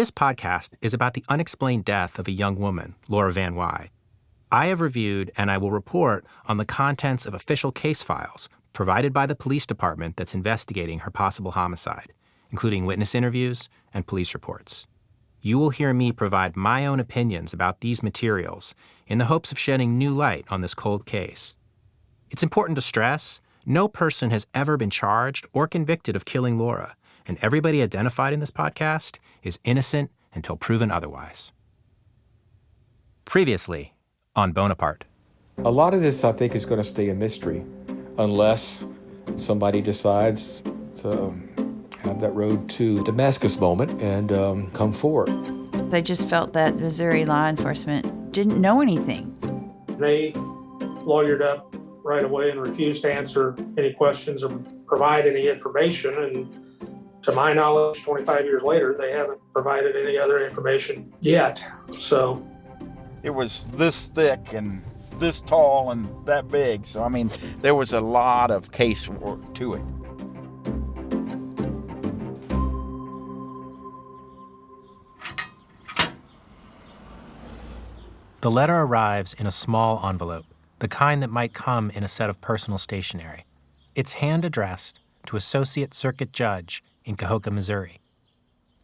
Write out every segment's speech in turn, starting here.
This podcast is about the unexplained death of a young woman, Laura Van Wyhe. I have reviewed and I will report on the contents of official case files provided by the police department that's investigating her possible homicide, including witness interviews and police reports. You will hear me provide my own opinions about these materials in the hopes of shedding new light on this cold case. It's important to stress, no person has ever been charged or convicted of killing Laura, and everybody identified in this podcast is innocent until proven otherwise. Previously on Bonaparte. A lot of this, I think, is going to stay a mystery unless somebody decides to have that road to Damascus moment and come forward. They just felt that Missouri law enforcement didn't know anything. They lawyered up right away and refused to answer any questions or provide any information. And to my knowledge, 25 years later, they haven't provided any other information yet. So it was this thick and this tall and that big. So, I mean, there was a lot of case work to it. The letter arrives in a small envelope, the kind that might come in a set of personal stationery. It's hand-addressed to Associate Circuit Judge in Cahokia, Missouri.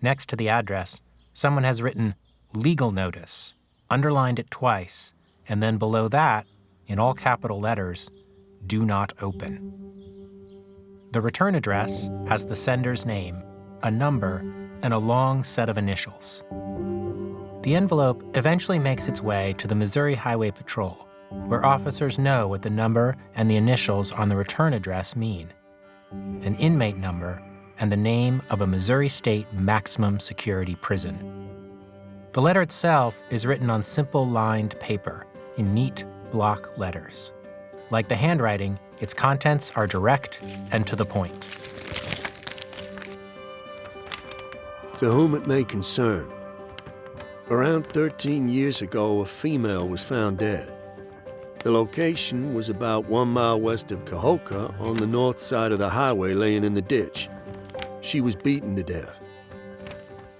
Next to the address, someone has written legal notice, underlined it twice, and then below that, in all capital letters, do not open. The return address has the sender's name, a number, and a long set of initials. The envelope eventually makes its way to the Missouri Highway Patrol, where officers know what the number and the initials on the return address mean: an inmate number and the name of a Missouri State maximum security prison. The letter itself is written on simple lined paper in neat block letters. Like the handwriting, its contents are direct and to the point. To whom it may concern, around 13 years ago, a female was found dead. The location was about 1 mile west of Cahokia on the north side of the highway, laying in the ditch. She was beaten to death.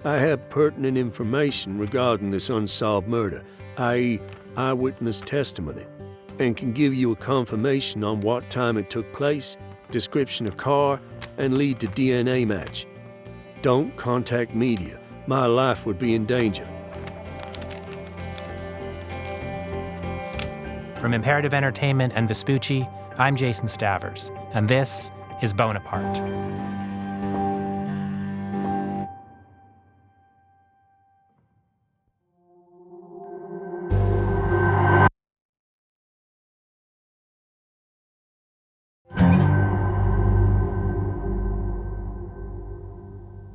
I have pertinent information regarding this unsolved murder, i.e. eyewitness testimony, and can give you a confirmation on what time it took place, description of car, and lead to DNA match. Don't contact media. My life would be in danger. From Imperative Entertainment and Vespucci, I'm Jason Stavers, and this is Bonaparte.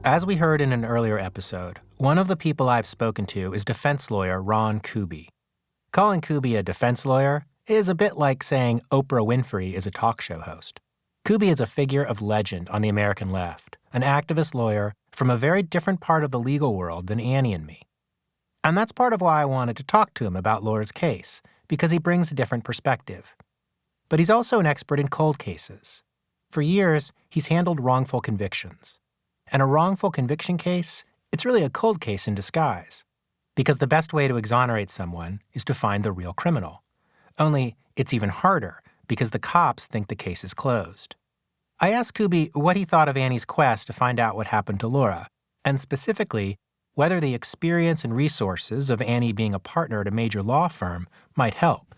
As we heard in an earlier episode, one of the people I've spoken to is defense lawyer Ron Kuby. Calling Kuby a defense lawyer is a bit like saying Oprah Winfrey is a talk show host. Kuby is a figure of legend on the American left, an activist lawyer from a very different part of the legal world than Annie and me. And that's part of why I wanted to talk to him about Laura's case, because he brings a different perspective. But he's also an expert in cold cases. For years, he's handled wrongful convictions. And a wrongful conviction case, it's really a cold case in disguise. Because the best way to exonerate someone is to find the real criminal. Only it's even harder because the cops think the case is closed. I asked Kuby what he thought of Annie's quest to find out what happened to Laura, and specifically, whether the experience and resources of Annie being a partner at a major law firm might help.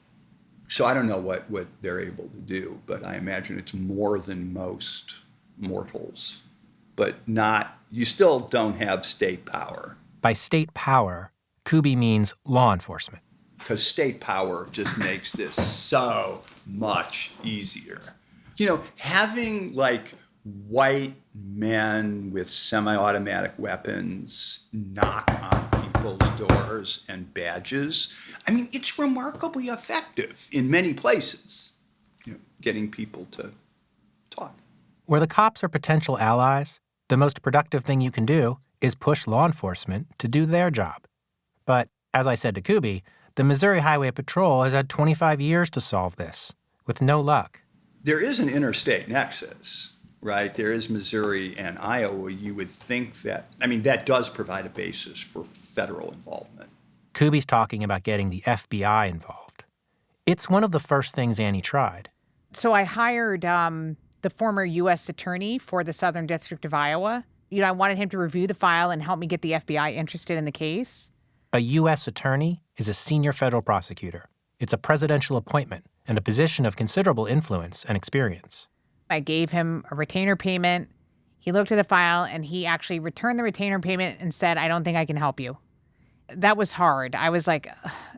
So I don't know what they're able to do, but I imagine it's more than most mortals. But you still don't have state power. By state power, Kuby means law enforcement. Because state power just makes this so much easier. You know, having like white men with semi-automatic weapons knock on people's doors and badges, I mean, it's remarkably effective in many places, getting people to talk. Where the cops are potential allies, the most productive thing you can do is push law enforcement to do their job. But, as I said to Kuby, the Missouri Highway Patrol has had 25 years to solve this, with no luck. There is an interstate nexus, right? There is Missouri and Iowa. You would think that, that does provide a basis for federal involvement. Kuby's talking about getting the FBI involved. It's one of the first things Annie tried. So I hired the former U.S. attorney for the Southern District of Iowa. I wanted him to review the file and help me get the FBI interested in the case. A U.S. attorney is a senior federal prosecutor. It's a presidential appointment and a position of considerable influence and experience. I gave him a retainer payment. He looked at the file, and he actually returned the retainer payment and said, "I don't think I can help you." That was hard. I was like,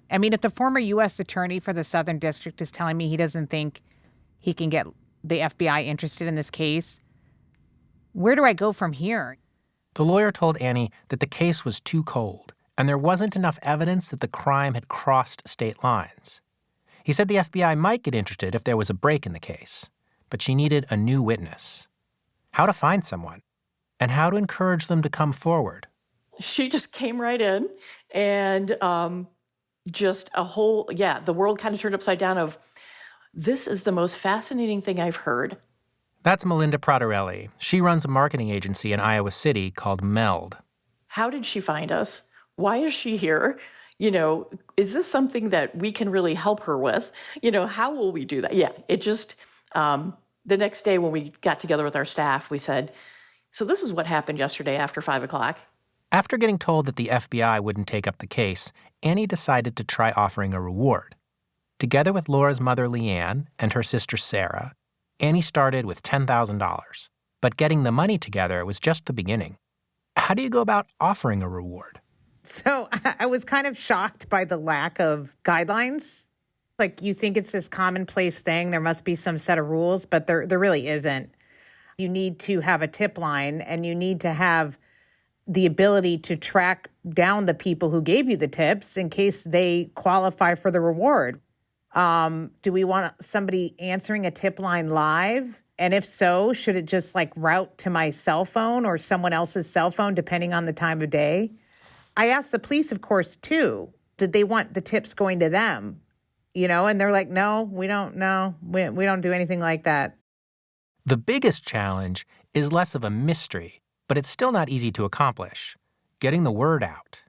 if the former U.S. attorney for the Southern District is telling me he doesn't think he can get the FBI interested in this case, where do I go from here? The lawyer told Annie that the case was too cold, and there wasn't enough evidence that the crime had crossed state lines. He said the FBI might get interested if there was a break in the case, but she needed a new witness. How to find someone, and how to encourage them to come forward. She just came right in, and the world kind of turned upside down of, this is the most fascinating thing I've heard. That's Melinda Pratarelli. She runs a marketing agency in Iowa City called Meld. How did she find us? Why is she here? Is this something that we can really help her with? How will we do that? Yeah, it just, the next day when we got together with our staff, we said, so this is what happened yesterday after 5 o'clock. After getting told that the FBI wouldn't take up the case, Annie decided to try offering a reward. Together with Laura's mother, Leanne, and her sister, Sarah, Annie started with $10,000. But getting the money together was just the beginning. How do you go about offering a reward? So I was kind of shocked by the lack of guidelines. Like, you think it's this commonplace thing. There must be some set of rules, but there really isn't. You need to have a tip line, and you need to have the ability to track down the people who gave you the tips in case they qualify for the reward. Do we want somebody answering a tip line live? And if so, should it just route to my cell phone or someone else's cell phone, depending on the time of day? I asked the police, of course, too. Did they want the tips going to them? And they're like, no, we don't know. We don't do anything like that. The biggest challenge is less of a mystery, but it's still not easy to accomplish, getting the word out.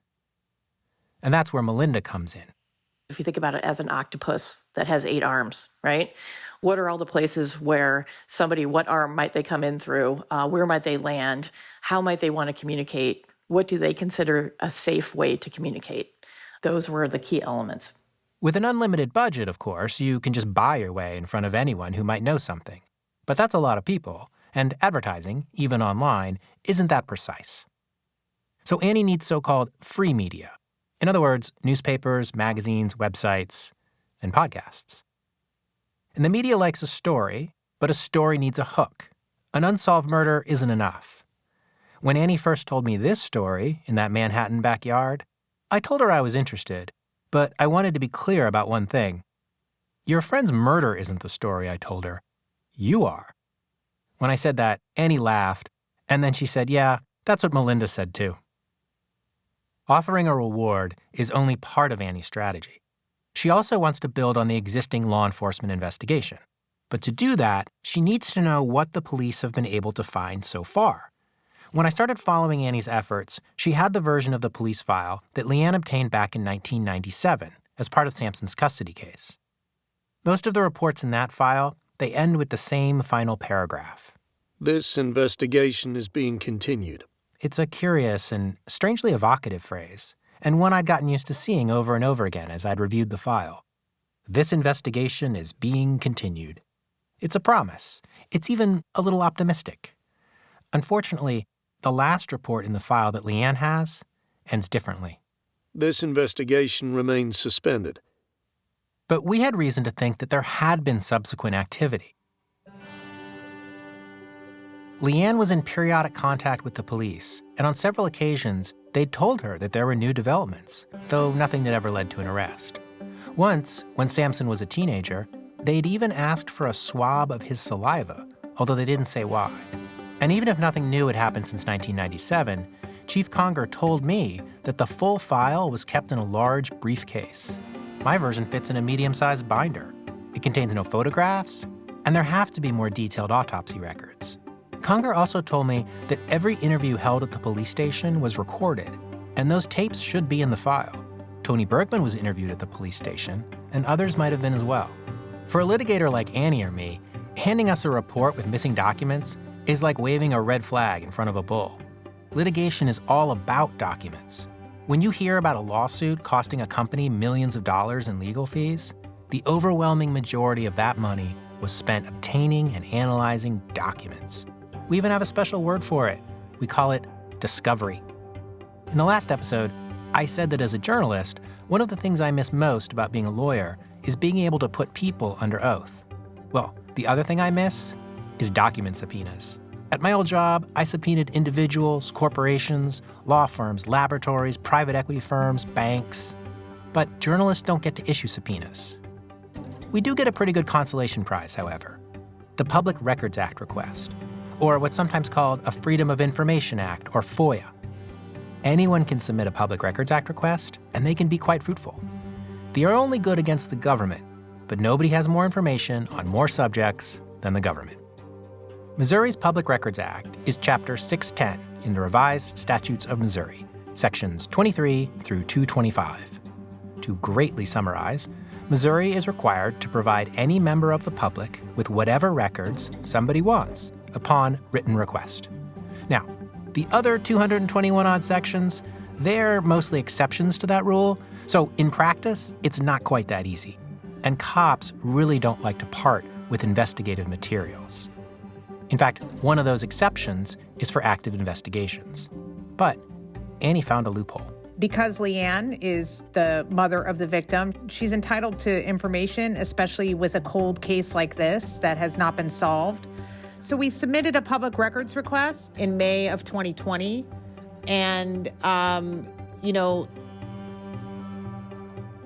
And that's where Melinda comes in. If you think about it as an octopus that has 8 arms, right? What are all the places where what arm might they come in through? Where might they land? How might they want to communicate? What do they consider a safe way to communicate? Those were the key elements. With an unlimited budget, of course, you can just buy your way in front of anyone who might know something. But that's a lot of people, and advertising, even online, isn't that precise. So Annie needs so-called free media. In other words, newspapers, magazines, websites, and podcasts. And the media likes a story, but a story needs a hook. An unsolved murder isn't enough. When Annie first told me this story in that Manhattan backyard, I told her I was interested, but I wanted to be clear about one thing. Your friend's murder isn't the story, I told her. You are. When I said that, Annie laughed, and then she said, yeah, that's what Melinda said too. Offering a reward is only part of Annie's strategy. She also wants to build on the existing law enforcement investigation. But to do that, she needs to know what the police have been able to find so far. When I started following Annie's efforts, she had the version of the police file that Leanne obtained back in 1997 as part of Sampson's custody case. Most of the reports in that file, they end with the same final paragraph. This investigation is being continued. It's a curious and strangely evocative phrase, and one I'd gotten used to seeing over and over again as I'd reviewed the file. This investigation is being continued. It's a promise. It's even a little optimistic. Unfortunately, the last report in the file that Leanne has ends differently. This investigation remains suspended. But we had reason to think that there had been subsequent activity. Leanne was in periodic contact with the police, and on several occasions, they'd told her that there were new developments, though nothing that ever led to an arrest. Once, when Sampson was a teenager, they'd even asked for a swab of his saliva, although they didn't say why. And even if nothing new had happened since 1997, Chief Conger told me that the full file was kept in a large briefcase. My version fits in a medium-sized binder. It contains no photographs, and there have to be more detailed autopsy records. Conger also told me that every interview held at the police station was recorded, and those tapes should be in the file. Tony Bergman was interviewed at the police station, and others might have been as well. For a litigator like Annie or me, handing us a report with missing documents is like waving a red flag in front of a bull. Litigation is all about documents. When you hear about a lawsuit costing a company millions of dollars in legal fees, the overwhelming majority of that money was spent obtaining and analyzing documents. We even have a special word for it. We call it discovery. In the last episode, I said that as a journalist, one of the things I miss most about being a lawyer is being able to put people under oath. Well, the other thing I miss is document subpoenas. At my old job, I subpoenaed individuals, corporations, law firms, laboratories, private equity firms, banks. But journalists don't get to issue subpoenas. We do get a pretty good consolation prize, however, the Public Records Act request, or what's sometimes called a Freedom of Information Act, or FOIA. Anyone can submit a Public Records Act request, and they can be quite fruitful. They are only good against the government, but nobody has more information on more subjects than the government. Missouri's Public Records Act is Chapter 610 in the Revised Statutes of Missouri, Sections 23 through 225. To greatly summarize, Missouri is required to provide any member of the public with whatever records somebody wants upon written request. Now, the other 221-odd sections, they're mostly exceptions to that rule, so in practice, it's not quite that easy. And cops really don't like to part with investigative materials. In fact, one of those exceptions is for active investigations. But Annie found a loophole. Because Leanne is the mother of the victim, she's entitled to information, especially with a cold case like this that has not been solved. So we submitted a public records request in May of 2020, and,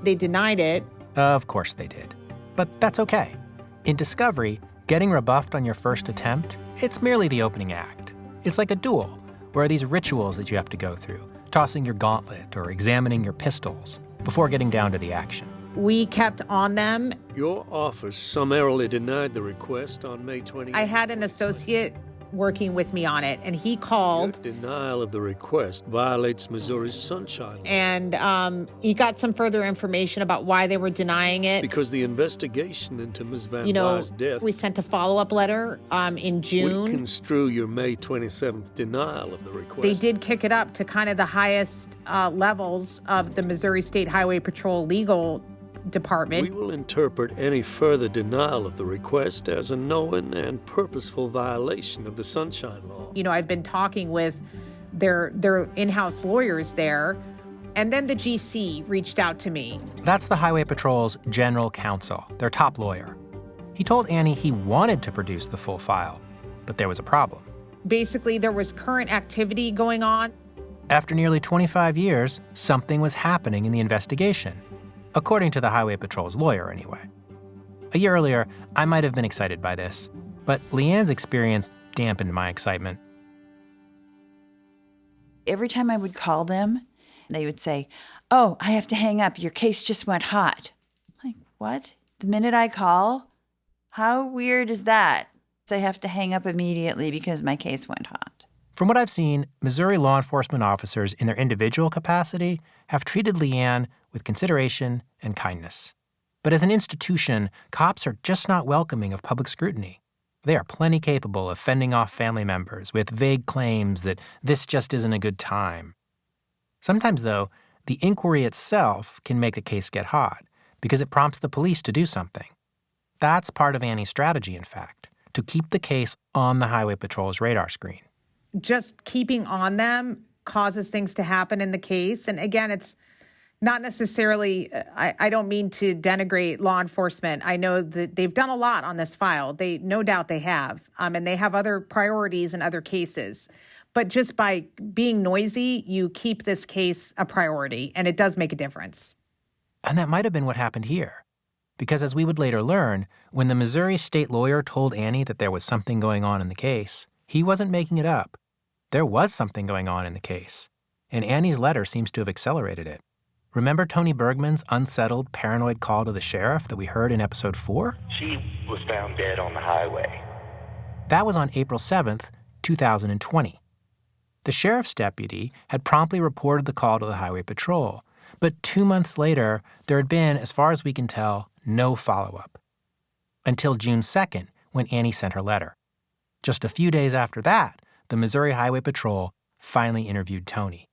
they denied it. Of course they did. But that's okay. In discovery, getting rebuffed on your first attempt, it's merely the opening act. It's like a duel, where these rituals that you have to go through, tossing your gauntlet or examining your pistols before getting down to the action. We kept on them. Your office summarily denied the request on May 28th. I had an associate working with me on it, and he called. Your denial of the request violates Missouri's sunshine law. And he got some further information about why they were denying it. Because the investigation into Ms. Van Wyhe's death... We sent a follow-up letter in June. We construe your May 27th denial of the request. They did kick it up to kind of the highest levels of the Missouri State Highway Patrol legal department. We will interpret any further denial of the request as a knowing and purposeful violation of the Sunshine Law. I've been talking with their in-house lawyers there, and then the GC reached out to me. That's the Highway Patrol's general counsel, their top lawyer. He told Annie he wanted to produce the full file, but there was a problem. Basically, there was current activity going on. After nearly 25 years, something was happening in the investigation. According to the Highway Patrol's lawyer, anyway. A year earlier, I might have been excited by this, but Leanne's experience dampened my excitement. Every time I would call them, they would say, "Oh, I have to hang up. Your case just went hot." I'm like, what? The minute I call? How weird is that? I have to hang up immediately because my case went hot. From what I've seen, Missouri law enforcement officers in their individual capacity have treated Leanne with consideration and kindness. But as an institution, cops are just not welcoming of public scrutiny. They are plenty capable of fending off family members with vague claims that this just isn't a good time. Sometimes, though, the inquiry itself can make the case get hot because it prompts the police to do something. That's part of Annie's strategy, in fact, to keep the case on the Highway Patrol's radar screen. Just keeping on them causes things to happen in the case. And again, it's not necessarily, I don't mean to denigrate law enforcement. I know that they've done a lot on this file. No doubt they have. And they have other priorities in other cases. But just by being noisy, you keep this case a priority, and it does make a difference. And that might have been what happened here. Because as we would later learn, when the Missouri state lawyer told Annie that there was something going on in the case, he wasn't making it up. There was something going on in the case. And Annie's letter seems to have accelerated it. Remember Tony Bergman's unsettled, paranoid call to the sheriff that we heard in episode 4? She was found dead on the highway. That was on April 7th, 2020. The sheriff's deputy had promptly reported the call to the highway patrol, but 2 months later, there had been, as far as we can tell, no follow-up. Until June 2nd, when Annie sent her letter. Just a few days after that, the Missouri Highway Patrol finally interviewed Tony.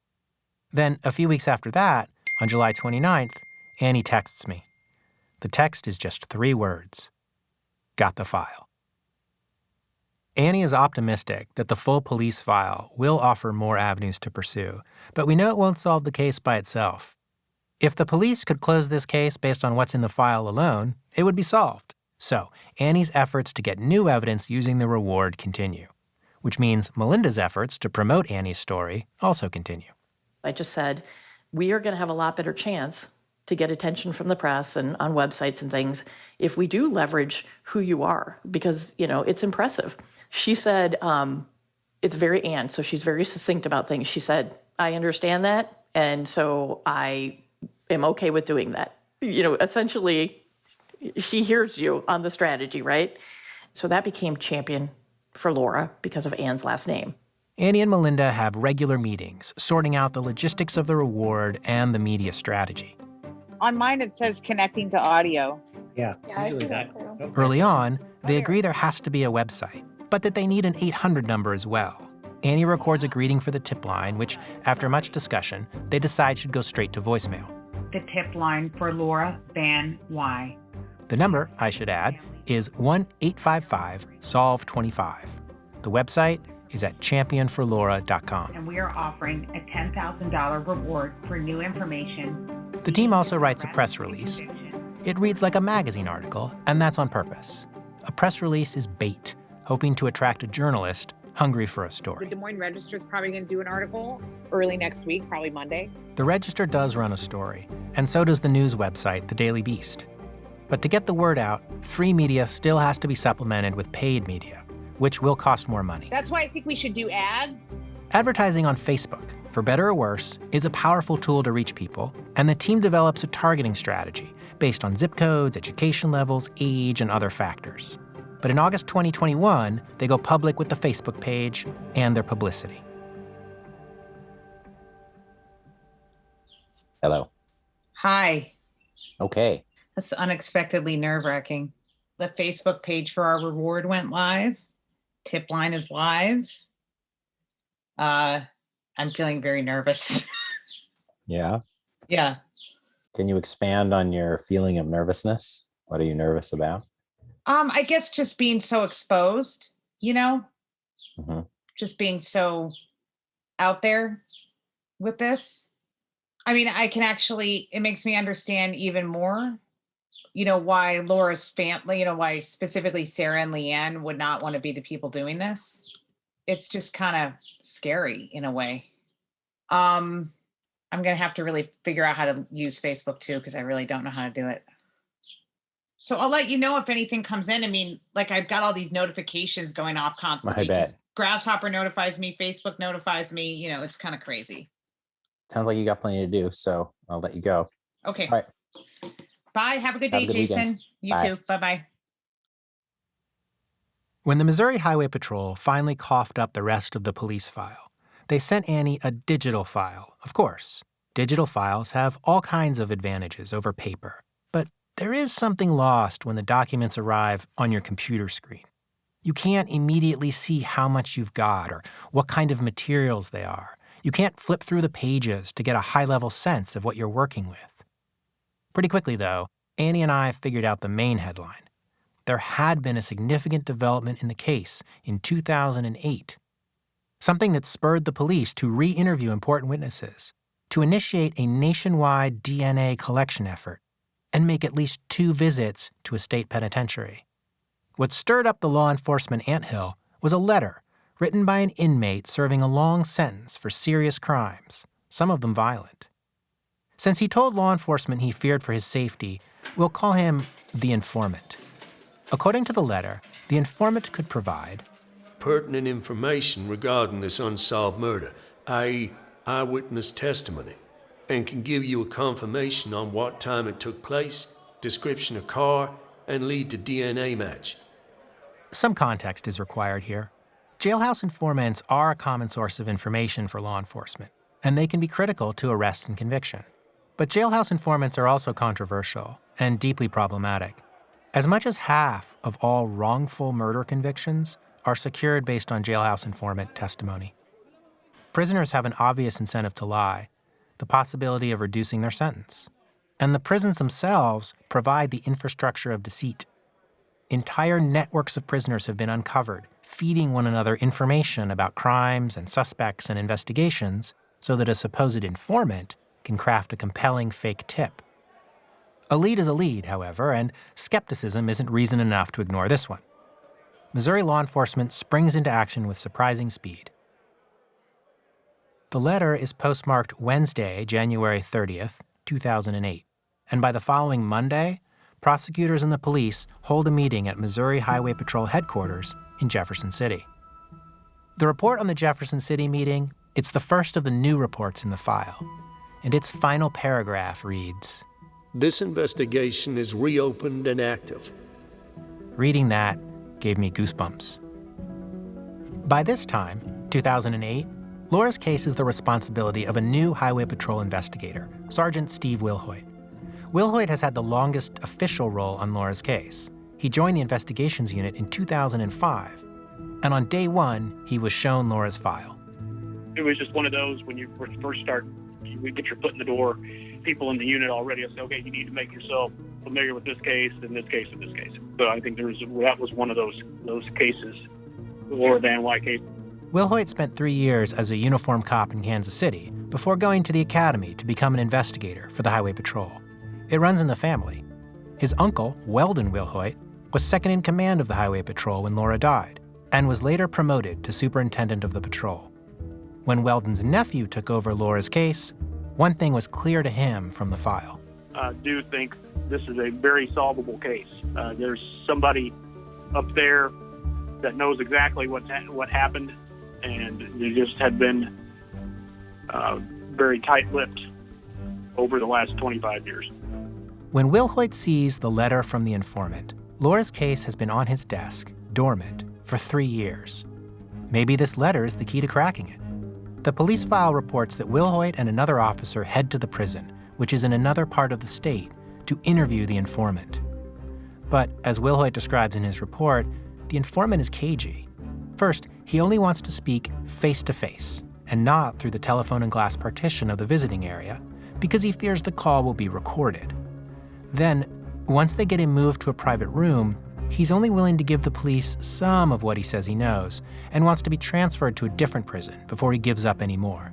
Then, a few weeks after that, on July 29th, Annie texts me. The text is just 3 words. Got the file. Annie is optimistic that the full police file will offer more avenues to pursue, but we know it won't solve the case by itself. If the police could close this case based on what's in the file alone, it would be solved. So, Annie's efforts to get new evidence using the reward continue, which means Melinda's efforts to promote Annie's story also continue. I just said, we are going to have a lot better chance to get attention from the press and on websites and things if we do leverage who you are, because, it's impressive. She said, it's very Anne, so she's very succinct about things. She said, I understand that, and so I am okay with doing that. Essentially, she hears you on the strategy, right? So that became champion for Laura because of Anne's last name. Annie and Melinda have regular meetings, sorting out the logistics of the reward and the media strategy. On mine, it says connecting to audio. Yeah, I see that too. Okay. Early on, they agree there has to be a website, but that they need an 800 number as well. Annie records a greeting for the tip line, which, after much discussion, they decide should go straight to voicemail. The tip line for Laura Van Wyhe. The number, I should add, is 1-855-SOLVE-25. The website is at championforlaura.com. And we are offering a $10,000 reward for new information. The team also writes a press release. It reads like a magazine article, and that's on purpose. A press release is bait, hoping to attract a journalist hungry for a The story. Des Moines Register is probably going to do an article early next week, probably Monday. The Register does run a story, and so does the news website, The Daily Beast. But to get the word out, free media still has to be supplemented with paid media, which will cost more money. That's why I think we should do ads. Advertising on Facebook, for better or worse, is a powerful tool to reach people, and the team develops a targeting strategy based on zip codes, education levels, age, and other factors. But in August 2021, they go public with the Facebook page and their publicity. Hello. Hi. Okay. That's unexpectedly nerve-wracking. The Facebook page for our reward went live. Tip line is live. I'm feeling very nervous. Yeah. Yeah. Can you expand on your feeling of nervousness? What are you nervous about? I guess just being so exposed, Mm-hmm. just being so out there with this. I mean, it makes me understand even more, why Laura's family, why specifically Sarah and Leanne would not want to be the people doing this. It's just kind of scary in a way. I'm going to have to really figure out how to use Facebook too, because I really don't know how to do it. So I'll let you know if anything comes in. I mean, I've got all these notifications going off constantly. I bet. Grasshopper notifies me, Facebook notifies me, it's kind of crazy. Sounds like you got plenty to do, so I'll let you go. Okay. All right. Bye. Have a good Have day, a good Jason. weekend. You Bye. too. Bye-bye. When the Missouri Highway Patrol finally coughed up the rest of the police file, they sent Annie a digital file, of course. Digital files have all kinds of advantages over paper, but there is something lost when the documents arrive on your computer screen. You can't immediately see how much you've got or what kind of materials they are. You can't flip through the pages to get a high-level sense of what you're working with. Pretty quickly, though, Annie and I figured out the main headline. There had been a significant development in the case in 2008. Something that spurred the police to re-interview important witnesses, to initiate a nationwide DNA collection effort, and make at least 2 visits to a state penitentiary. What stirred up the law enforcement anthill was a letter written by an inmate serving a long sentence for serious crimes, some of them violent. Since he told law enforcement he feared for his safety, we'll call him the informant. According to the letter, the informant could provide pertinent information regarding this unsolved murder, i.e. eyewitness testimony, and can give you a confirmation on what time it took place, description of car, and lead to DNA match. Some context is required here. Jailhouse informants are a common source of information for law enforcement, and they can be critical to arrest and conviction. But jailhouse informants are also controversial and deeply problematic. As much as half of all wrongful murder convictions are secured based on jailhouse informant testimony. Prisoners have an obvious incentive to lie, the possibility of reducing their sentence. And the prisons themselves provide the infrastructure of deceit. Entire networks of prisoners have been uncovered, feeding one another information about crimes and suspects and investigations so that a supposed informant can craft a compelling fake tip. A lead is a lead, however, and skepticism isn't reason enough to ignore this one. Missouri law enforcement springs into action with surprising speed. The letter is postmarked Wednesday, January 30th, 2008, and by the following Monday, prosecutors and the police hold a meeting at Missouri Highway Patrol headquarters in Jefferson City. The report on the Jefferson City meeting, it's the first of the new reports in the file, and its final paragraph reads, "This investigation is reopened and active." Reading that gave me goosebumps. By this time, 2008, Laura's case is the responsibility of a new Highway Patrol investigator, Sergeant Steve Wilhoit. Wilhoit has had the longest official role on Laura's case. He joined the investigations unit in 2005, and on day one, he was shown Laura's file. It was just one of those when you first start, you get your foot in the door, people in the unit already say, okay, you need to make yourself familiar with this case, and this case, and this case. So I think that was one of those cases, the Laura Van Wyhe case. Wilhoit spent 3 years as a uniformed cop in Kansas City before going to the academy to become an investigator for the Highway Patrol. It runs in the family. His uncle, Weldon Wilhoit, was second in command of the Highway Patrol when Laura died and was later promoted to superintendent of the patrol. When Weldon's nephew took over Laura's case, one thing was clear to him from the file. I do think this is a very solvable case. There's somebody up there that knows exactly what happened, and they just had been very tight-lipped over the last 25 years. When Wilhoit sees the letter from the informant, Laura's case has been on his desk, dormant, for 3 years. Maybe this letter is the key to cracking it. The police file reports that Wilhoit and another officer head to the prison, which is in another part of the state, to interview the informant. But as Wilhoit describes in his report, the informant is cagey. First, he only wants to speak face-to-face and not through the telephone and glass partition of the visiting area because he fears the call will be recorded. Then, once they get him moved to a private room, he's only willing to give the police some of what he says he knows and wants to be transferred to a different prison before he gives up any more.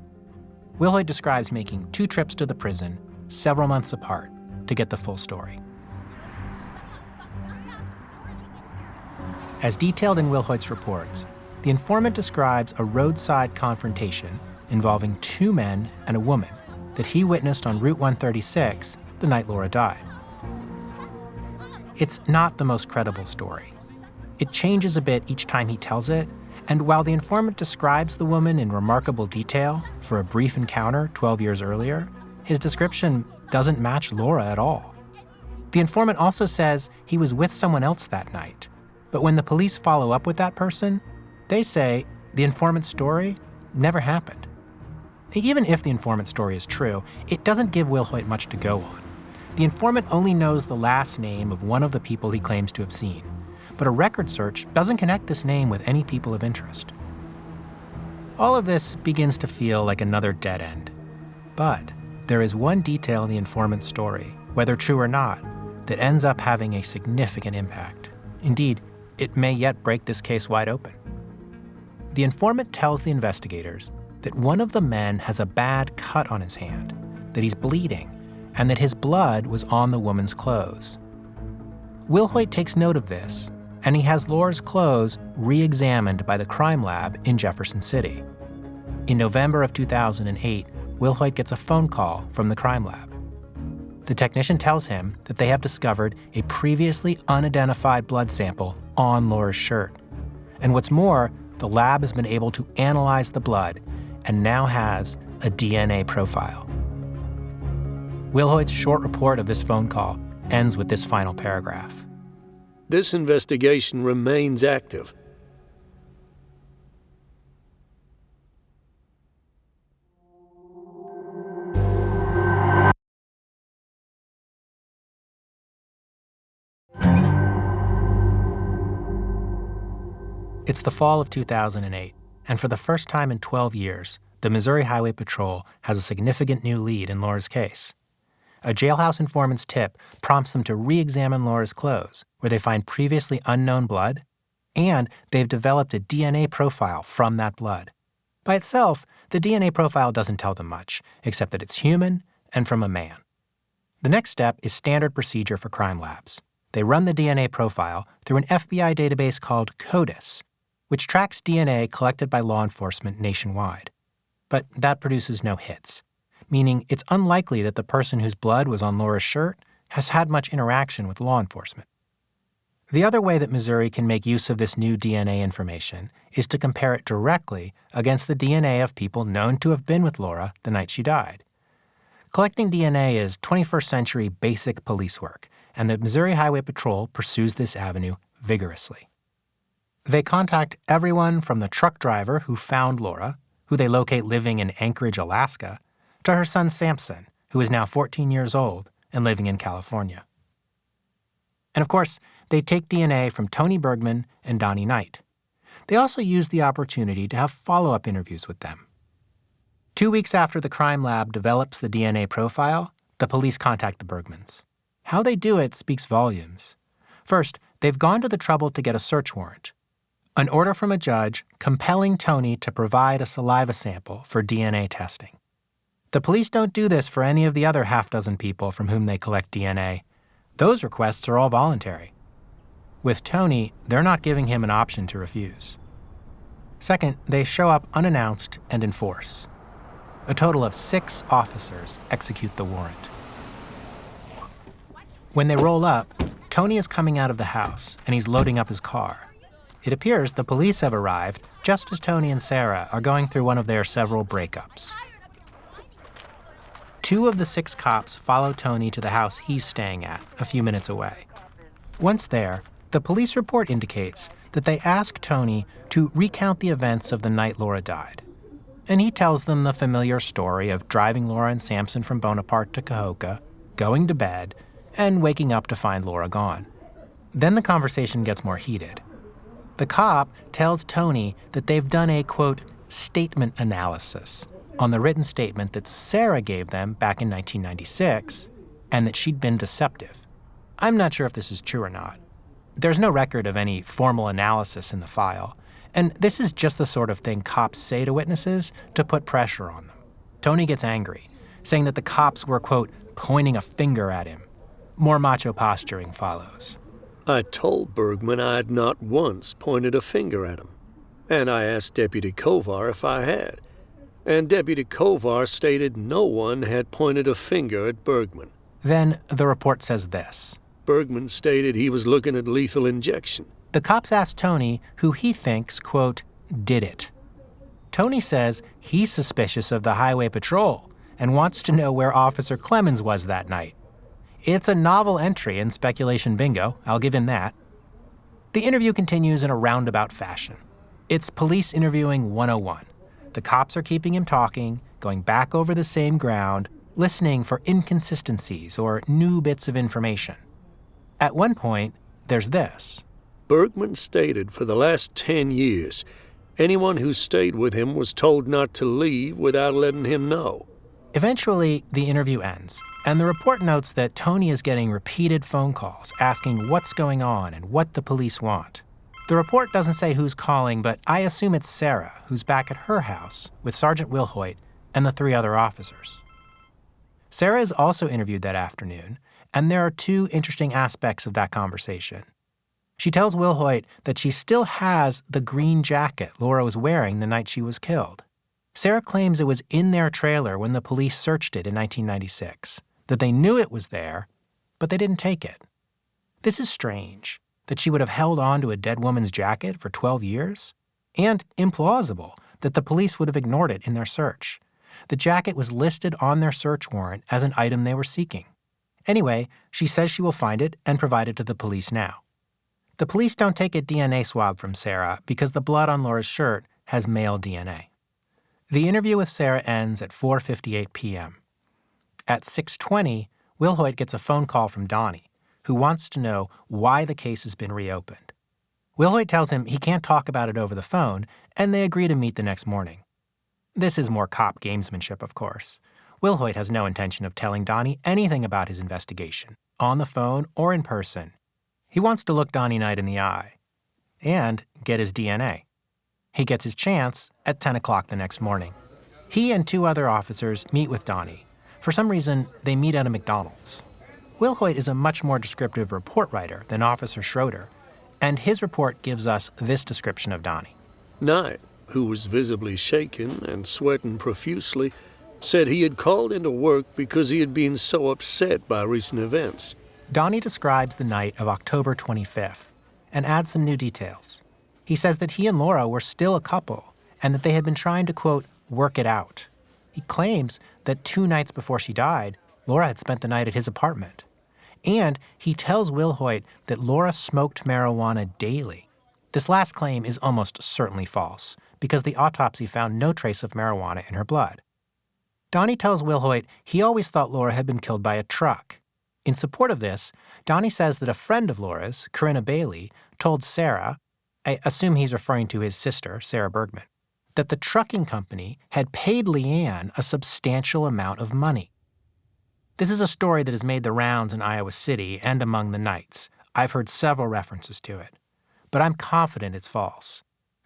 Wilhoit describes making 2 trips to the prison, several months apart, to get the full story. As detailed in Wilhoit's reports, the informant describes a roadside confrontation involving 2 men and a woman that he witnessed on Route 136 the night Laura died. It's not the most credible story. It changes a bit each time he tells it, and while the informant describes the woman in remarkable detail for a brief encounter 12 years earlier, his description doesn't match Laura at all. The informant also says he was with someone else that night, but when the police follow up with that person, they say the informant's story never happened. Even if the informant's story is true, it doesn't give Wilhoit much to go on. The informant only knows the last name of one of the people he claims to have seen, but a record search doesn't connect this name with any people of interest. All of this begins to feel like another dead end. But there is one detail in the informant's story, whether true or not, that ends up having a significant impact. Indeed, it may yet break this case wide open. The informant tells the investigators that one of the men has a bad cut on his hand, that he's bleeding, and that his blood was on the woman's clothes. Wilhoit takes note of this, and he has Laura's clothes re-examined by the crime lab in Jefferson City. In November of 2008, Wilhoit gets a phone call from the crime lab. The technician tells him that they have discovered a previously unidentified blood sample on Laura's shirt. And what's more, the lab has been able to analyze the blood and now has a DNA profile. Wilhoit's short report of this phone call ends with this final paragraph. This investigation remains active. It's the fall of 2008, and for the first time in 12 years, the Missouri Highway Patrol has a significant new lead in Laura's case. A jailhouse informant's tip prompts them to re-examine Laura's clothes, where they find previously unknown blood, and they've developed a DNA profile from that blood. By itself, the DNA profile doesn't tell them much, except that it's human and from a man. The next step is standard procedure for crime labs. They run the DNA profile through an FBI database called CODIS, which tracks DNA collected by law enforcement nationwide. But that produces no hits, meaning it's unlikely that the person whose blood was on Laura's shirt has had much interaction with law enforcement. The other way that Missouri can make use of this new DNA information is to compare it directly against the DNA of people known to have been with Laura the night she died. Collecting DNA is 21st century basic police work, and the Missouri Highway Patrol pursues this avenue vigorously. They contact everyone from the truck driver who found Laura, who they locate living in Anchorage, Alaska, to her son Samson, who is now 14 years old and living in California. And of course, they take DNA from Tony Bergman and Donnie Knight. They also use the opportunity to have follow-up interviews with them. 2 weeks after the crime lab develops the DNA profile, the police contact the Bergmans. How they do it speaks volumes. First, they've gone to the trouble to get a search warrant, an order from a judge compelling Tony to provide a saliva sample for DNA testing. The police don't do this for any of the other half-dozen people from whom they collect DNA. Those requests are all voluntary. With Tony, they're not giving him an option to refuse. Second, they show up unannounced and in force. A total of 6 officers execute the warrant. When they roll up, Tony is coming out of the house, and he's loading up his car. It appears the police have arrived just as Tony and Sarah are going through one of their several breakups. 2 of the 6 cops follow Tony to the house he's staying at, a few minutes away. Once there, the police report indicates that they ask Tony to recount the events of the night Laura died. And he tells them the familiar story of driving Laura and Samson from Bonaparte to Cahokia, going to bed, and waking up to find Laura gone. Then the conversation gets more heated. The cop tells Tony that they've done a, quote, statement analysis on the written statement that Sarah gave them back in 1996, and that she'd been deceptive. I'm not sure if this is true or not. There's no record of any formal analysis in the file, and this is just the sort of thing cops say to witnesses to put pressure on them. Tony gets angry, saying that the cops were, quote, pointing a finger at him. More macho posturing follows. I told Bergman I had not once pointed a finger at him, and I asked Deputy Kovar if I had, and Deputy Kovar stated no one had pointed a finger at Bergman. Then the report says this. Bergman stated he was looking at lethal injection. The cops ask Tony who he thinks, quote, did it. Tony says he's suspicious of the Highway Patrol and wants to know where Officer Clemens was that night. It's a novel entry in speculation bingo, I'll give him that. The interview continues in a roundabout fashion. It's police interviewing 101. The cops are keeping him talking, going back over the same ground, listening for inconsistencies or new bits of information. At one point, there's this. Bergman stated for the last 10 years, anyone who stayed with him was told not to leave without letting him know. Eventually, the interview ends, and the report notes that Tony is getting repeated phone calls asking what's going on and what the police want. The report doesn't say who's calling, but I assume it's Sarah, who's back at her house with Sergeant Wilhoit and the 3 other officers. Sarah is also interviewed that afternoon, and there are 2 interesting aspects of that conversation. She tells Wilhoit that she still has the green jacket Laura was wearing the night she was killed. Sarah claims it was in their trailer when the police searched it in 1996, that they knew it was there, but they didn't take it. This is strange, that she would have held on to a dead woman's jacket for 12 years, and implausible that the police would have ignored it in their search. The jacket was listed on their search warrant as an item they were seeking. Anyway, she says she will find it and provide it to the police now. The police don't take a DNA swab from Sarah because the blood on Laura's shirt has male DNA. The interview with Sarah ends at 4:58 p.m. At 6:20, Wilhoit gets a phone call from Donnie, who wants to know why the case has been reopened. Wilhoit tells him he can't talk about it over the phone, and they agree to meet the next morning. This is more cop gamesmanship, of course. Wilhoit has no intention of telling Donnie anything about his investigation, on the phone or in person. He wants to look Donnie Knight in the eye and get his DNA. He gets his chance at 10 o'clock the next morning. He and 2 other officers meet with Donnie. For some reason, they meet at a McDonald's. Wilhoit is a much more descriptive report writer than Officer Schroeder, and his report gives us this description of Donnie. Knight, who was visibly shaken and sweating profusely, said he had called into work because he had been so upset by recent events. Donnie describes the night of October 25th and adds some new details. He says that he and Laura were still a couple and that they had been trying to, quote, work it out. He claims that 2 nights before she died, Laura had spent the night at his apartment. And he tells Wilhoit that Laura smoked marijuana daily. This last claim is almost certainly false because the autopsy found no trace of marijuana in her blood. Donnie tells Wilhoit he always thought Laura had been killed by a truck. In support of this, Donnie says that a friend of Laura's, Corinna Bailey, told Sarah, I assume he's referring to his sister, Sarah Bergman, that the trucking company had paid Leanne a substantial amount of money. This is a story that has made the rounds in Iowa City and among the Knights. I've heard several references to it. But I'm confident it's false.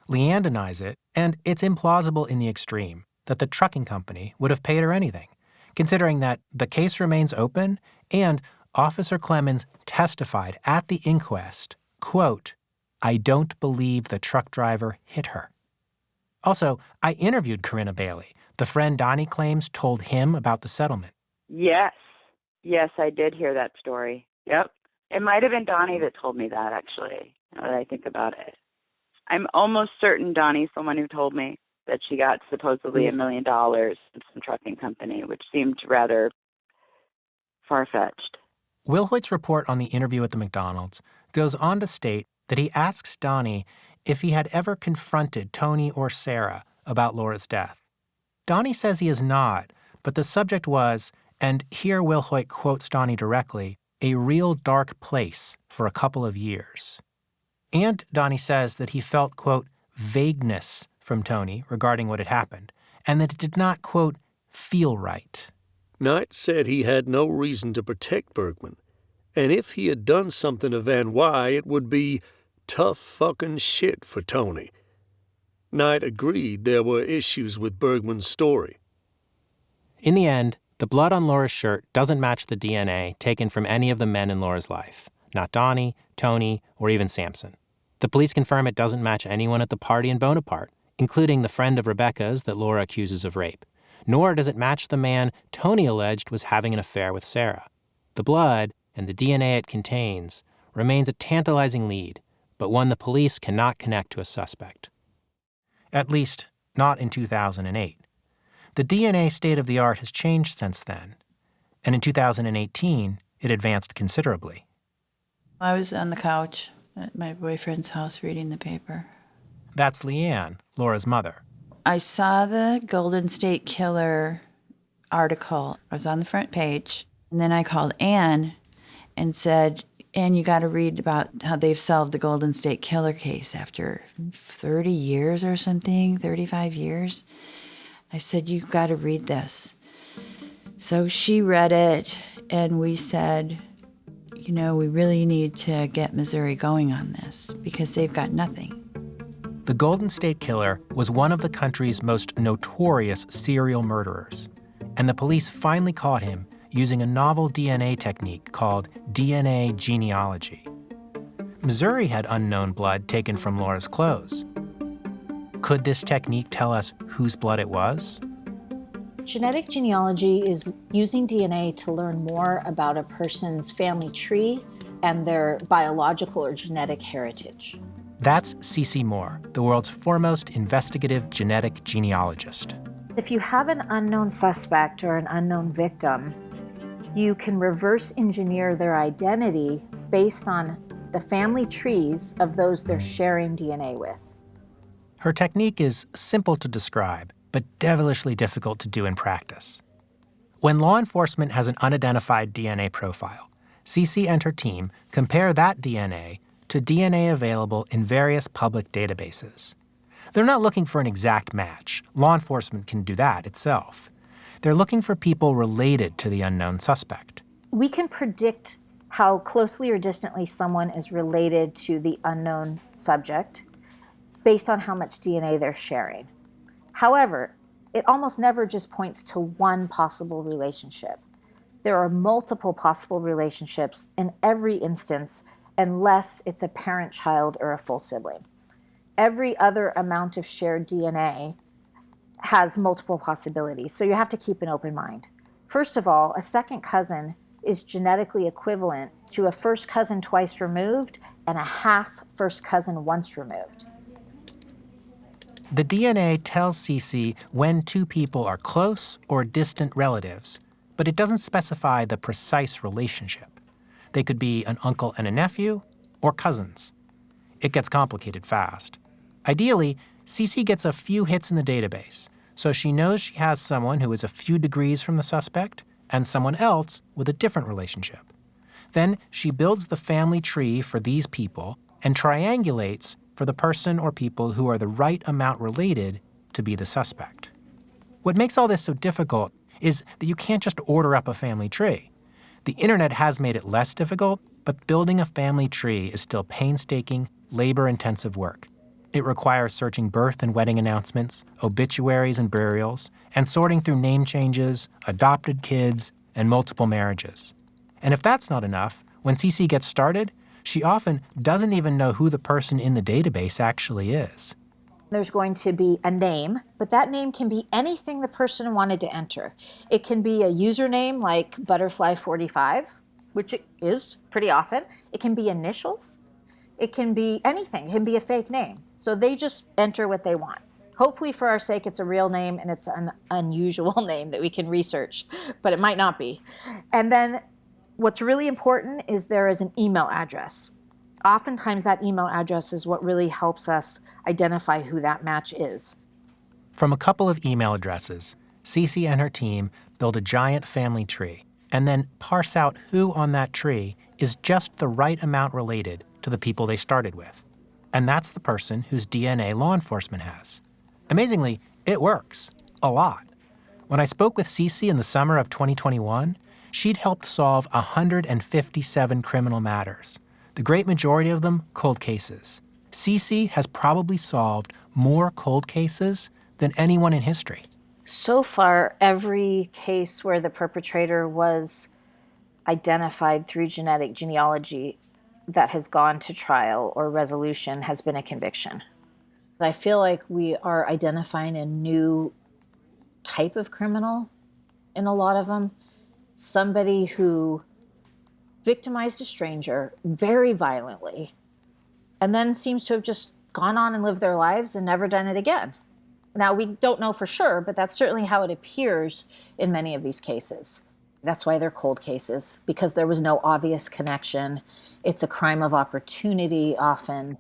Leanne denies it, and it's implausible in the extreme that the trucking company would have paid her anything, considering that the case remains open and Officer Clemens testified at the inquest, quote, I don't believe the truck driver hit her. Also, I interviewed Corinna Bailey, the friend Donnie claims told him about the settlement. Yes. Yes, I did hear that story. Yep. It might have been Donnie that told me that, actually, now that I think about it. I'm almost certain Donnie's the one who told me that she got supposedly $1 million from some trucking company, which seemed rather far-fetched. Wilhoit's report on the interview at the McDonald's goes on to state that he asks Donnie if he had ever confronted Tony or Sarah about Laura's death. Donnie says he has not, but the subject was, and here Wilhoit quotes Donnie directly, a real dark place for a couple of years. And Donnie says that he felt, quote, vagueness from Tony regarding what had happened, and that it did not, quote, feel right. Knight said he had no reason to protect Bergman, and if he had done something to Van Wyhe, it would be tough fucking shit for Tony. Knight agreed there were issues with Bergman's story. In the end, the blood on Laura's shirt doesn't match the DNA taken from any of the men in Laura's life. Not Donnie, Tony, or even Samson. The police confirm it doesn't match anyone at the party in Bonaparte, including the friend of Rebecca's that Laura accuses of rape. Nor does it match the man Tony alleged was having an affair with Sarah. The blood, and the DNA it contains, remains a tantalizing lead, but one the police cannot connect to a suspect. At least, not in 2008. The DNA state-of-the-art has changed since then, and in 2018, it advanced considerably. I was on the couch at my boyfriend's house reading the paper. That's Leanne, Laura's mother. I saw the Golden State Killer article. I was on the front page, and then I called Anne and said, Anne, you got to read about how they've solved the Golden State Killer case after 30 years or something, 35 years. I said, you've got to read this. So she read it, and we said, you know, we really need to get Missouri going on this because they've got nothing. The Golden State Killer was one of the country's most notorious serial murderers, and the police finally caught him using a novel DNA technique called DNA genealogy. Missouri had unknown blood taken from Laura's clothes. Could this technique tell us whose blood it was? Genetic genealogy is using DNA to learn more about a person's family tree and their biological or genetic heritage. That's Cece Moore, the world's foremost investigative genetic genealogist. If you have an unknown suspect or an unknown victim, you can reverse engineer their identity based on the family trees of those they're sharing DNA with. Her technique is simple to describe, but devilishly difficult to do in practice. When law enforcement has an unidentified DNA profile, Cece and her team compare that DNA to DNA available in various public databases. They're not looking for an exact match. Law enforcement can do that itself. They're looking for people related to the unknown suspect. We can predict how closely or distantly someone is related to the unknown subject based on how much DNA they're sharing. However, it almost never just points to one possible relationship. There are multiple possible relationships in every instance, unless it's a parent, child, or a full sibling. Every other amount of shared DNA has multiple possibilities, so you have to keep an open mind. First of all, a second cousin is genetically equivalent to a first cousin twice removed and a half first cousin once removed. The DNA tells Cece when two people are close or distant relatives, but it doesn't specify the precise relationship. They could be an uncle and a nephew, or cousins. It gets complicated fast. Ideally, Cece gets a few hits in the database, so she knows she has someone who is a few degrees from the suspect and someone else with a different relationship. Then she builds the family tree for these people and triangulates for the person or people who are the right amount related to be the suspect. What makes all this so difficult is that you can't just order up a family tree. The internet has made it less difficult, but building a family tree is still painstaking, labor-intensive work. It requires searching birth and wedding announcements, obituaries and burials, and sorting through name changes, adopted kids, and multiple marriages. And if that's not enough, when Cece gets started, she often doesn't even know who the person in the database actually is. There's going to be a name, but that name can be anything the person wanted to enter. It can be a username like Butterfly45, which it is pretty often. It can be initials. It can be anything. It can be a fake name. So they just enter what they want. Hopefully, for our sake, it's a real name and it's an unusual name that we can research, but it might not be. And then what's really important is there is an email address. Oftentimes, that email address is what really helps us identify who that match is. From a couple of email addresses, Cece and her team build a giant family tree and then parse out who on that tree is just the right amount related to the people they started with. And that's the person whose DNA law enforcement has. Amazingly, it works. A lot. When I spoke with Cece in the summer of 2021, she'd helped solve 157 criminal matters. The great majority of them cold cases. Cece has probably solved more cold cases than anyone in history. So far, every case where the perpetrator was identified through genetic genealogy that has gone to trial or resolution has been a conviction. I feel like we are identifying a new type of criminal in a lot of them. Somebody who victimized a stranger very violently and then seems to have just gone on and lived their lives and never done it again. Now, we don't know for sure, but that's certainly how it appears in many of these cases. That's why they're cold cases, because there was no obvious connection. It's a crime of opportunity often.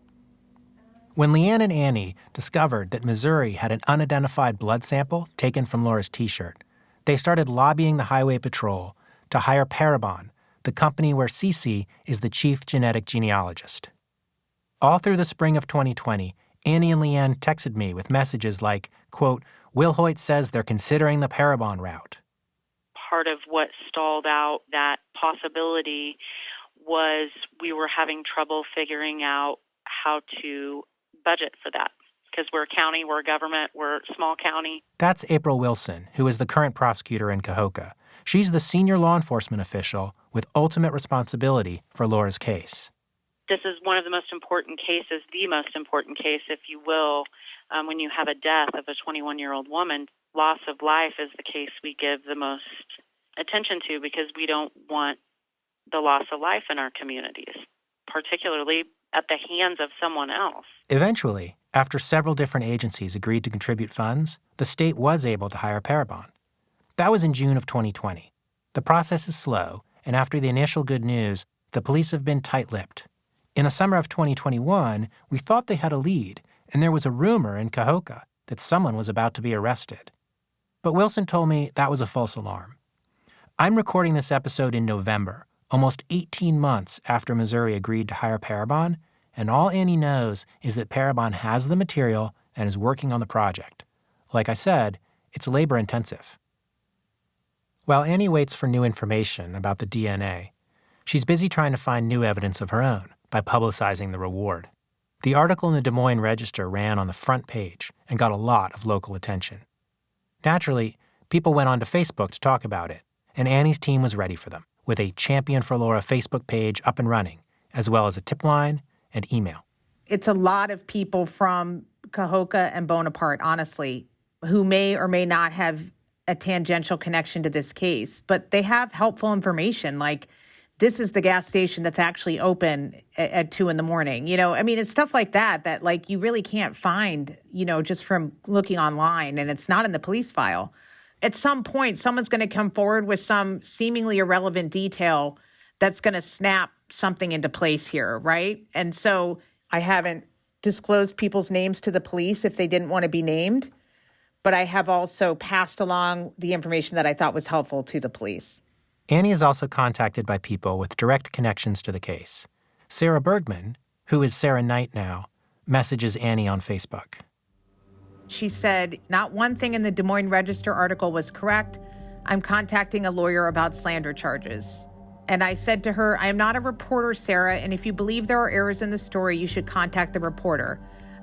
When Leanne and Annie discovered that Missouri had an unidentified blood sample taken from Laura's T-shirt, they started lobbying the Highway Patrol to hire Parabon, the company where Cece is the chief genetic genealogist. All through the spring of 2020, Annie and Leanne texted me with messages like, quote, "Will Hoyt says they're considering the Parabon route." Part of what stalled out that possibility was we were having trouble figuring out how to budget for that. Because we're a county, we're a government, we're a small county. That's April Wilson, who is the current prosecutor in Cahokia. She's the senior law enforcement official with ultimate responsibility for Laura's case. This is one of the most important cases, the most important case, if you will, when you have a death of a 21-year-old woman. Loss of life is the case we give the most attention to because we don't want the loss of life in our communities, particularly at the hands of someone else. Eventually, after several different agencies agreed to contribute funds, the state was able to hire Parabon. That was in June of 2020. The process is slow, and after the initial good news, the police have been tight-lipped. In the summer of 2021, we thought they had a lead, and there was a rumor in Cahokia that someone was about to be arrested. But Wilson told me that was a false alarm. I'm recording this episode in November, almost 18 months after Missouri agreed to hire Parabon, and all Annie knows is that Parabon has the material and is working on the project. Like I said, it's labor-intensive. While Annie waits for new information about the DNA, she's busy trying to find new evidence of her own by publicizing the reward. The article in the Des Moines Register ran on the front page and got a lot of local attention. Naturally, people went onto Facebook to talk about it, and Annie's team was ready for them, with a Champion for Laura Facebook page up and running, as well as a tip line and email. It's a lot of people from Cahokia and Bonaparte, honestly, who may or may not have a tangential connection to this case, but they have helpful information, like this is the gas station that's actually open at 2 a.m. It's stuff like that like you really can't find, just from looking online, and it's not in the police file. At some point, someone's going to come forward with some seemingly irrelevant detail that's going to snap something into place here, right? And so I haven't disclosed people's names to the police if they didn't want to be named, but I have also passed along the information that I thought was helpful to the police. Annie is also contacted by people with direct connections to the case. Sarah Bergman, who is Sarah Knight now, messages Annie on Facebook. She said, not one thing in the Des Moines Register article was correct. I'm contacting a lawyer about slander charges. And I said to her, I am not a reporter, Sarah, and if you believe there are errors in the story, you should contact the reporter.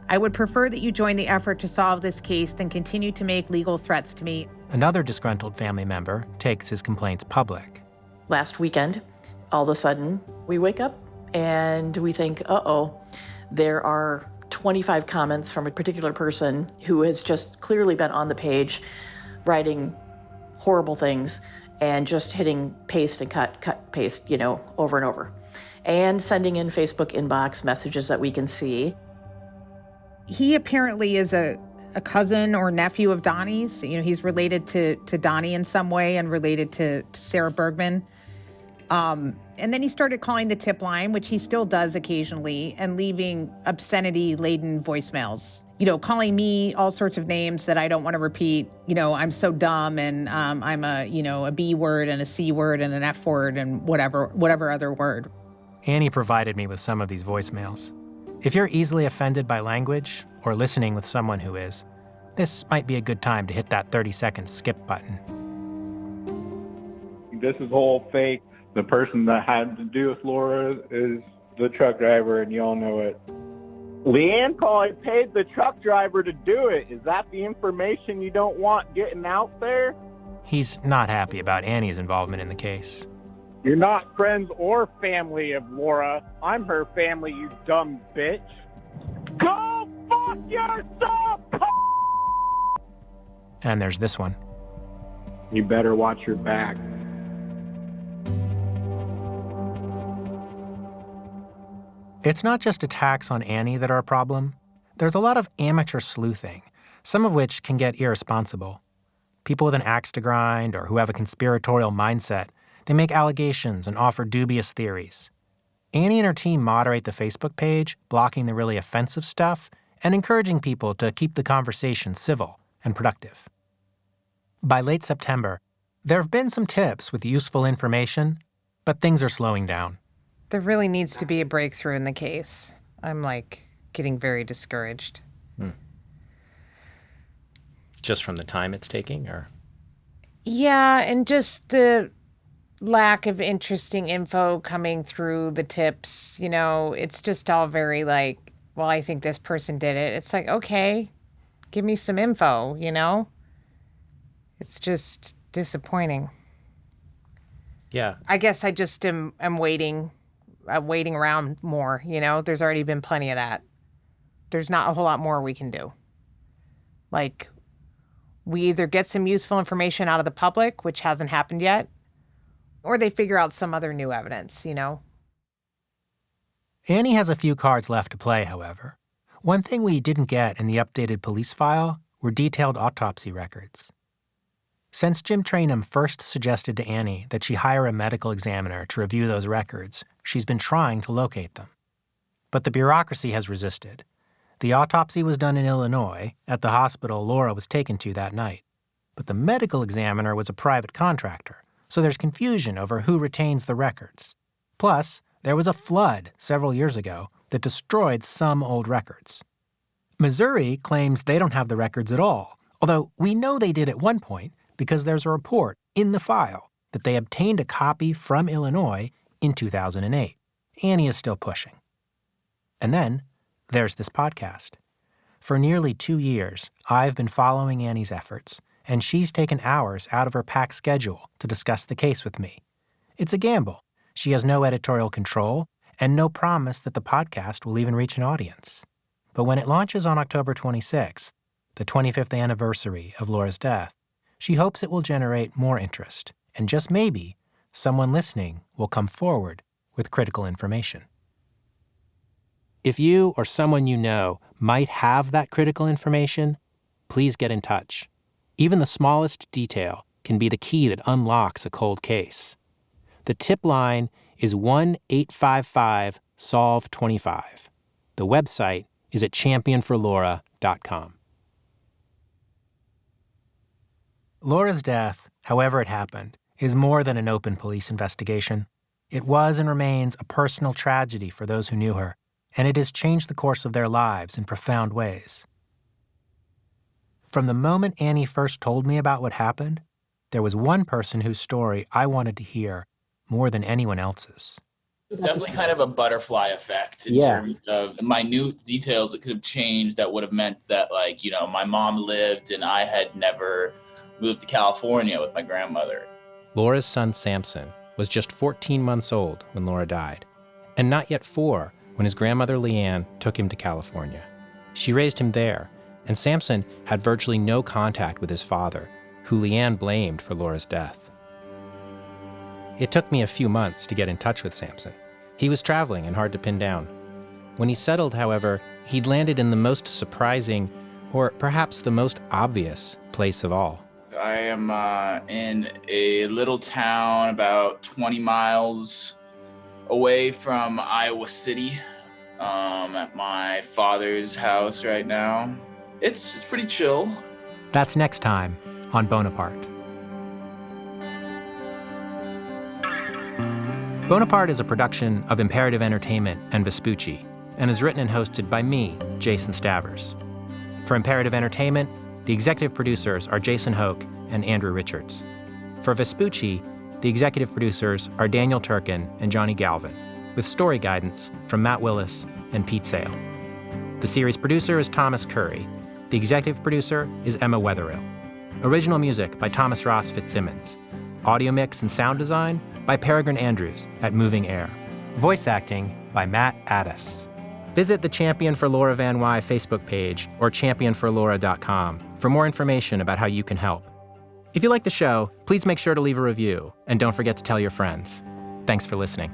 I would prefer that you join the effort to solve this case than continue to make legal threats to me. Another disgruntled family member takes his complaints public. Last weekend, all of a sudden, we wake up and we think, there are 25 comments from a particular person who has just clearly been on the page writing horrible things and just hitting paste and cut, paste, over and over. And sending in Facebook inbox messages that we can see. He apparently is a cousin or nephew of Donnie's. He's related to Donnie in some way and related to Sarah Bergman. And then he started calling the tip line, which he still does occasionally, and leaving obscenity-laden voicemails. Calling me all sorts of names that I don't want to repeat. I'm so dumb, and I'm a B word and a C word and an F word and whatever other word. Annie provided me with some of these voicemails. If you're easily offended by language or listening with someone who is, this might be a good time to hit that 30-second skip button. This is all fake. The person that had to do with Laura is the truck driver, and you all know it. Leanne calling paid the truck driver to do it. Is that the information you don't want getting out there? He's not happy about Annie's involvement in the case. You're not friends or family of Laura. I'm her family, you dumb bitch. Go fuck yourself! And there's this one. You better watch your back. It's not just attacks on Annie that are a problem. There's a lot of amateur sleuthing, some of which can get irresponsible. People with an axe to grind or who have a conspiratorial mindset, they make allegations and offer dubious theories. Annie and her team moderate the Facebook page, blocking the really offensive stuff and encouraging people to keep the conversation civil and productive. By late September, there have been some tips with useful information, but things are slowing down. There really needs to be a breakthrough in the case. I'm getting very discouraged. Just from the time it's taking, or? Yeah, and just the lack of interesting info coming through the tips. It's just all very well, I think this person did it. It's okay, give me some info, It's just disappointing. Yeah. I guess I just am waiting around more, There's already been plenty of that. There's not a whole lot more we can do. We either get some useful information out of the public, which hasn't happened yet, or they figure out some other new evidence, Annie has a few cards left to play, however. One thing we didn't get in the updated police file were detailed autopsy records. Since Jim Trainum first suggested to Annie that she hire a medical examiner to review those records, she's been trying to locate them. But the bureaucracy has resisted. The autopsy was done in Illinois, at the hospital Laura was taken to that night. But the medical examiner was a private contractor, so there's confusion over who retains the records. Plus, there was a flood several years ago that destroyed some old records. Missouri claims they don't have the records at all, although we know they did at one point because there's a report in the file that they obtained a copy from Illinois in 2008. Annie is still pushing. And then there's this podcast. For nearly 2 years, I've been following Annie's efforts, and she's taken hours out of her packed schedule to discuss the case with me. It's a gamble. She has no editorial control and no promise that the podcast will even reach an audience. But when it launches on October 26th, the 25th anniversary of Laura's death, she hopes it will generate more interest, and just maybe, someone listening will come forward with critical information. If you or someone you know might have that critical information, please get in touch. Even the smallest detail can be the key that unlocks a cold case. The tip line is 1-855-SOLVE-25. The website is at championforlaura.com. Laura's death, however it happened, is more than an open police investigation. It was and remains a personal tragedy for those who knew her, and it has changed the course of their lives in profound ways. From the moment Annie first told me about what happened, there was one person whose story I wanted to hear more than anyone else's. It's definitely kind of a butterfly effect in terms of minute details that could have changed that would have meant that, like, you know, my mom lived and I had never moved to California with my grandmother. Laura's son Samson was just 14 months old when Laura died, and not yet 4 when his grandmother Leanne took him to California. She raised him there, and Samson had virtually no contact with his father, who Leanne blamed for Laura's death. It took me a few months to get in touch with Samson. He was traveling and hard to pin down. When he settled, however, he'd landed in the most surprising, or perhaps the most obvious, place of all. I am in a little town about 20 miles away from Iowa City, at my father's house right now. It's pretty chill. That's next time on Bonaparte. Bonaparte is a production of Imperative Entertainment and Vespucci, and is written and hosted by me, Jason Stavers. For Imperative Entertainment, the executive producers are Jason Hoke and Andrew Richards. For Vespucci, the executive producers are Daniel Turkin and Johnny Galvin, with story guidance from Matt Willis and Pete Sale. The series producer is Thomas Curry. The executive producer is Emma Wetherill. Original music by Thomas Ross Fitzsimmons. Audio mix and sound design by Peregrine Andrews at Moving Air. Voice acting by Matt Addis. Visit the Champion for Laura Van Wyhe Facebook page or championforlaura.com for more information about how you can help. If you like the show, please make sure to leave a review, and don't forget to tell your friends. Thanks for listening.